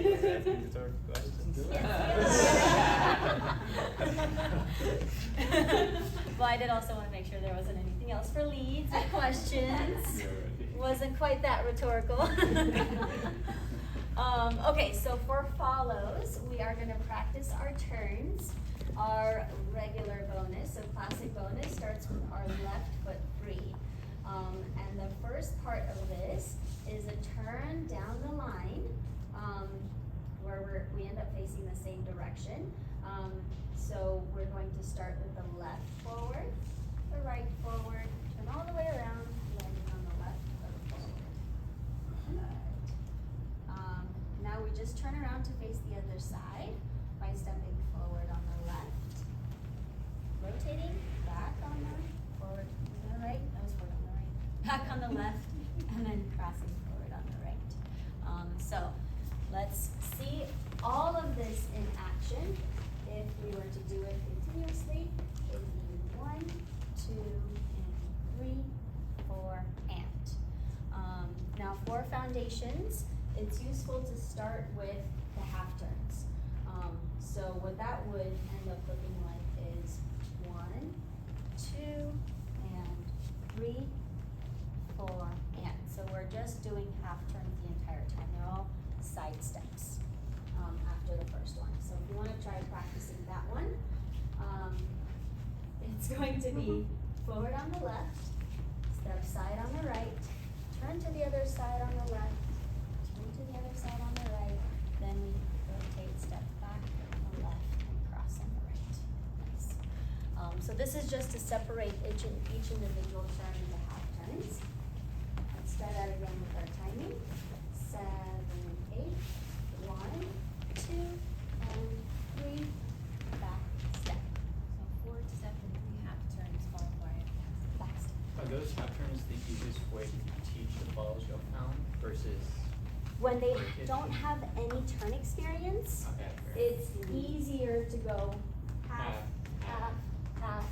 asking rhetorical questions. Well, I did also want to make sure there wasn't anything else for leads or questions. Wasn't quite that rhetorical. Okay, so for follows, we are going to practice our turns. Our regular bonus, so classic bonus, starts with our left foot free. And the first part of this is a turn down the line, where we end up facing the same direction. So we're going to start with the left forward, the right forward, turn all the way around, landing on the left foot forward. Good. Now we just turn around to face the other side by stepping forward on the left, rotating back on the forward on the right, that was forward on the right, back on the left, and then crossing forward on the right. So let's see all of this in action. If we were to do it continuously, it would be 1, 2, and 3, 4, and. Now for foundations, it's useful to start with the half turns. So what that would end up looking like is 1, 2, and 3, 4, and. So we're just doing half turns the entire time. They're all side steps after the first one. So if you want to try practicing that one, it's going to be forward on the left, step side on the right, turn to the other side on the left, turn to the other side on the right, then we rotate, step back on the left, and cross on the right. Nice. So this is just to separate each individual turn into half turns. Let's try that again with our timing. 7, 8, 1, 2, and 3, back step. So 4, 7, 3 half turns followed by Back step. Are those half turns the easiest way to teach the follows you'll found versus? When they for kids? don't have any turn experience, Okay, fair. it's easier to go half, half, half,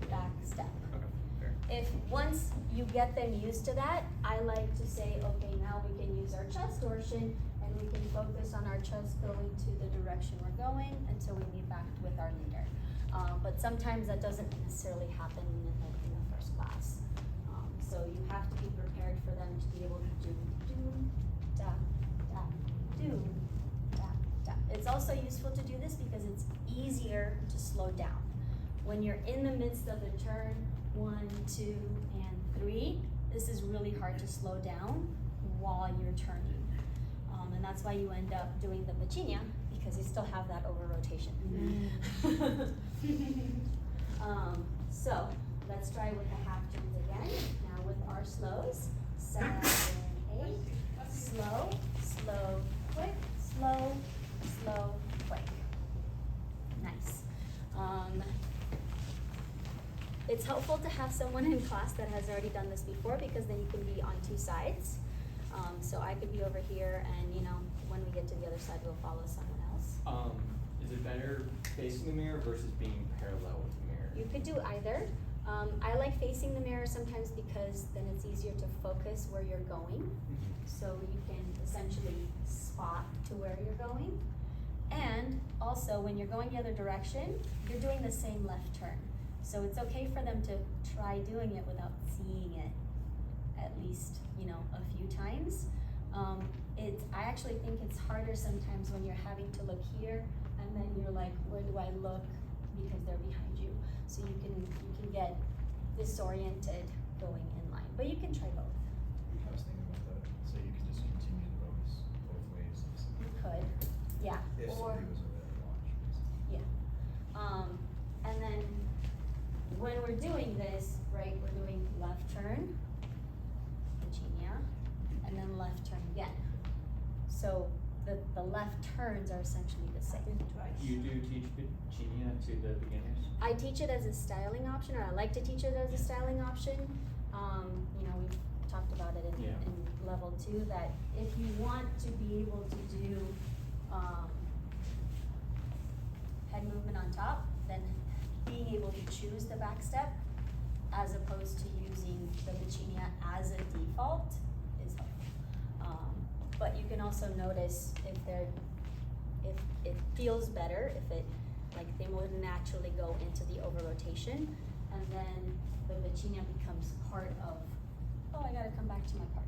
back step. Okay, fair. If once you get them used to that, I like to say, okay, now we can use our chest torsion and we can focus on our chest going to the direction we're going until we meet back with our leader. But sometimes that doesn't necessarily happen in the first class. So you have to be prepared for them to be able to do, da, da, do, da, da. It's also useful to do this because it's easier to slow down. When you're in the midst of the turn, 1, 2, and 3, this is really hard to slow down while you're turning. And that's why you end up doing the machinia, because you still have that over rotation. So let's try with the half turns again. Now with our slows. 7, 8, slow, slow, quick, slow, slow, quick. Nice. It's helpful to have someone in class that has already done this before, because then you can be on 2 sides. So I could be over here, and when we get to the other side, we'll follow someone else. Is it better facing the mirror versus being parallel with the mirror? You could do either. I like facing the mirror sometimes because then it's easier to focus where you're going. So you can essentially spot to where you're going. And also, when you're going the other direction, you're doing the same left turn. So it's okay for them to try doing it without seeing it at least, a few times. I actually think it's harder sometimes when you're having to look here and then you're like, where do I look? Because they're behind you. So you can get disoriented going in line, but you can try both. I was thinking about that, so you could just continue the bonus both ways. You could, yeah. If Or, somebody was over there to watch. yeah. And then when we're doing this, right, we're doing left turn, Virginia, and then left turn again. So the left turns are essentially the same. You do teach Virginia to the beginners? I teach it as a styling option, or I like to teach it as a styling option. We've talked about it in level 2, that if you want to be able to do head movement on top, then being able to choose the back step as opposed to using the machinia as a default is helpful. but you can also notice if it feels better, if it, like they would naturally go into the over rotation, and then the vagina becomes part of, oh, I gotta come back to my partner.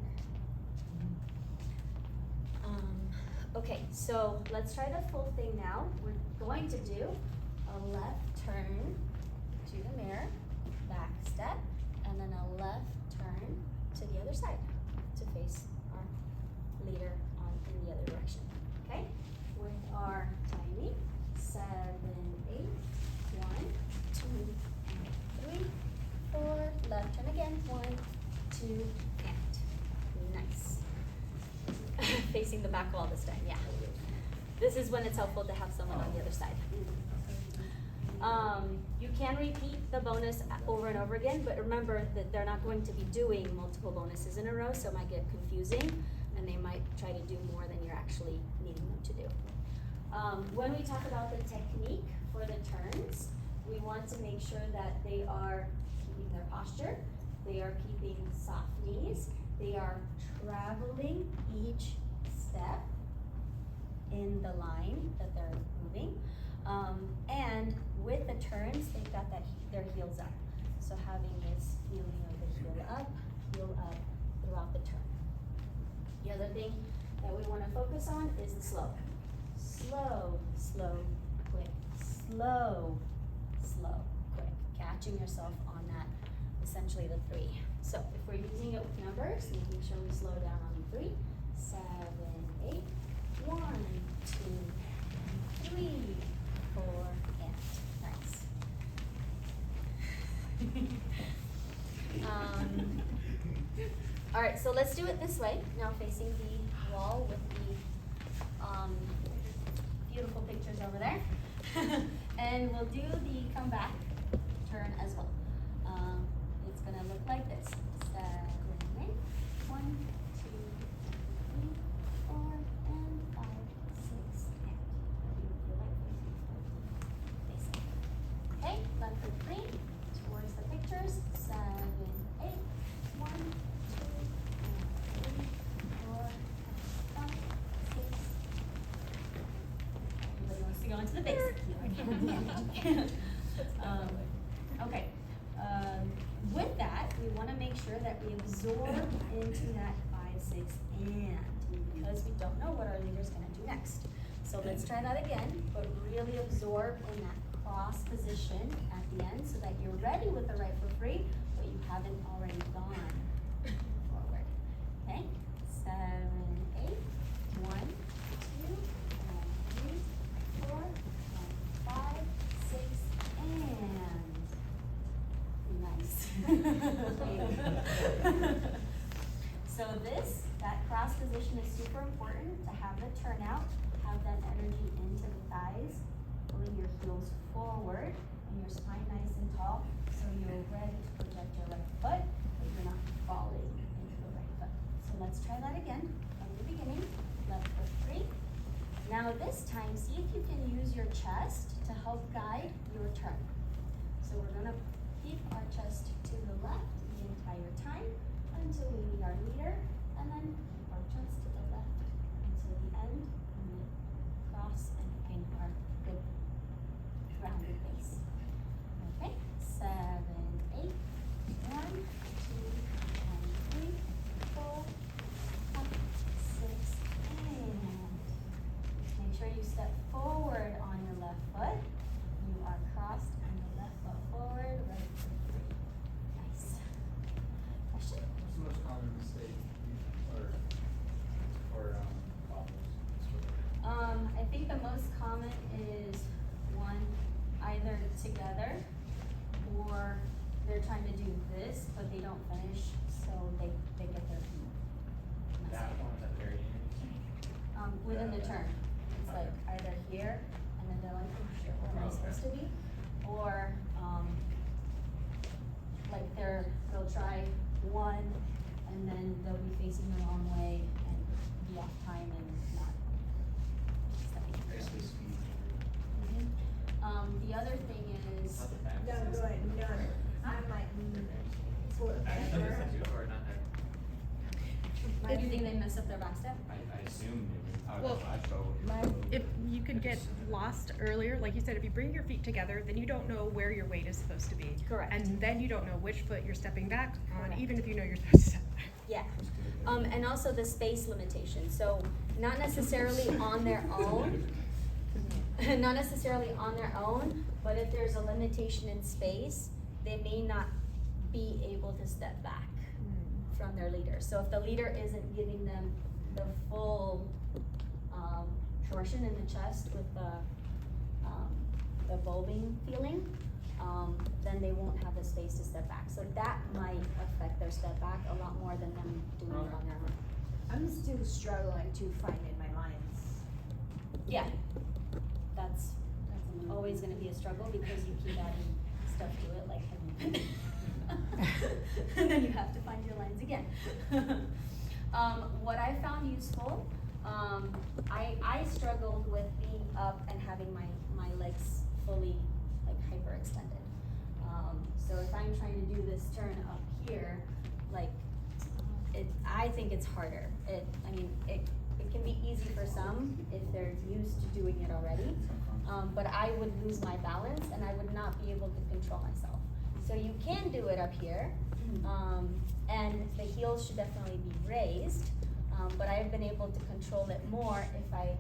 Okay, so let's try the full thing now. We're going to do a left turn to the mirror, back step, and then a left turn to the other side to face our leader on in the other direction. Okay? With our timing, 7, 8, 1, 2, and 3, 4. Left turn again, 1, 2, and nice. Facing the back wall this time, yeah. This is when it's helpful to have someone on the other side. You can repeat the bonus over and over again, but remember that they're not going to be doing multiple bonuses in a row, so it might get confusing, and they might try to do more than you're actually needing them to do. When we talk about the technique for the turns, we want to make sure that they are keeping their posture, they are keeping soft knees, they are traveling each step in the line that they're moving. And with the turns, they've got their heels up. So having this feeling of the heel up throughout the turn. The other thing that we want to focus on is the slow. Slow, slow, quick. Slow, slow, quick. Catching yourself on that, essentially the 3. So if we're using it with numbers, making sure we slow down on the 3. 7, 8, 1, 2, 3, 4, and nice. All right, so let's do it this way. Now facing the wall with the beautiful pictures over there. And we'll do the comeback turn as well. It's gonna look like this. 7, 8, 1, 2, 3, 4, and 5, 6, and you like facing. Okay, left foot 3 towards the pictures. 7, 8, 1, 2, 3, 4, 5, 6. Everybody wants to go into the basic. Okay. With that, we want to make sure that we absorb into that 5, 6, and because we don't know what our leader's going to do next. So let's try that again, but really absorb in that cross position at the end so that you're ready with the right foot free, but you haven't already gone forward. Okay? 7, 8, 1, 2, 3, 4, 5, 6, and nice. So that cross position is super important to have the turnout, have that energy into the thighs, pulling your heels forward and your spine nice and tall so you're ready to project your right foot, but you're not falling into the right foot. So let's try that again from the beginning. Left foot 3. Now this time, see if you can use your chest to help guide your turn. So we're gonna keep our chest to the left the entire time until we meet our leader, and then keep our chest to the left until the end, and then cross and find our good grounded base. Okay, 7, 8, 1, 2, and 3, 4, 5, 6, and make sure you step forward on your left foot. You are crossed and the left foot forward, right foot 3. Nice. Question? What's the most common mistake or problems? I think the most common is one, either together or they're trying to do this, but they don't finish, so they get their feet messed That up. one at the very end. Within the turn, it's like either here, and then they're like, oh shit, where am I supposed to be? Or, like they'll try one, and then they'll be facing the wrong way and be off time and not stepping. Basically speed. The other thing is, Not the back. No, go ahead, no, I'm like, Or not that. do you think they mess up their back step? I assume maybe, I don't Well, know, I struggle with my- it a little If bit. you could get lost earlier, like you said, if you bring your feet together, then you don't know where your weight is supposed to be. Correct. And then you don't know which foot you're stepping back on, Correct. even if you know you're supposed to step back. Yeah. And also the space limitation, so not necessarily on their own, not necessarily on their own, but if there's a limitation in space, they may not be able to step back from their leader. So if the leader isn't giving them the full torsion in the chest with the bulbing feeling, then they won't have the space to step back. So that might affect their step back a lot more than them doing it on their own. I'm still struggling to find in my minds. Yeah, that's always gonna be a struggle because you keep adding stuff to it, like, and then you have to find your lines again. What I found useful, I struggled with being up and having my legs fully like hyperextended. So if I'm trying to do this turn up here, like, I think it's harder. It can be easy for some if they're used to doing it already. But I would lose my balance and I would not be able to control myself. So you can do it up here, and the heels should definitely be raised, but I've been able to control it more if I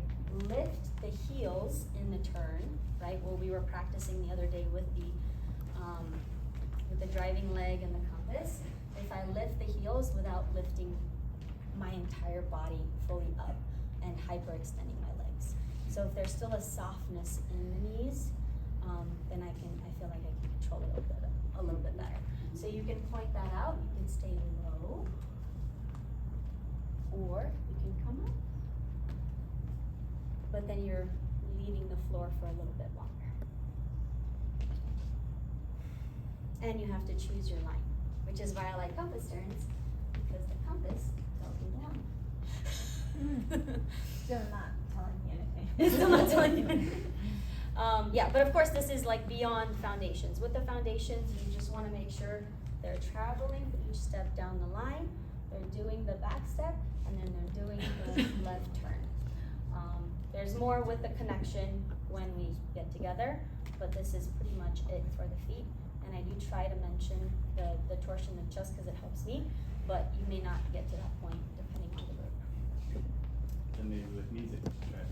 lift the heels in the turn, right? Well, we were practicing the other day with the driving leg and the compass. If I lift the heels without lifting my entire body fully up and hyperextending my legs. So if there's still a softness in the knees, then I feel like I can control it a little bit better. So you can point that out, you can stay low, or you can come up. But then you're leaving the floor for a little bit longer. And you have to choose your line, which is why I like compass turns, because the compass tells me the line. Still not telling me anything. It's still not telling you anything. Yeah, but of course this is like beyond foundations. With the foundations, you just wanna make sure they're traveling each step down the line, they're doing the back step, and then they're doing the left turn. There's more with the connection when we get together, but this is pretty much it for the feet. And I do try to mention the torsion of chest because it helps me, but you may not get to that point depending on the group. Then maybe with music, try to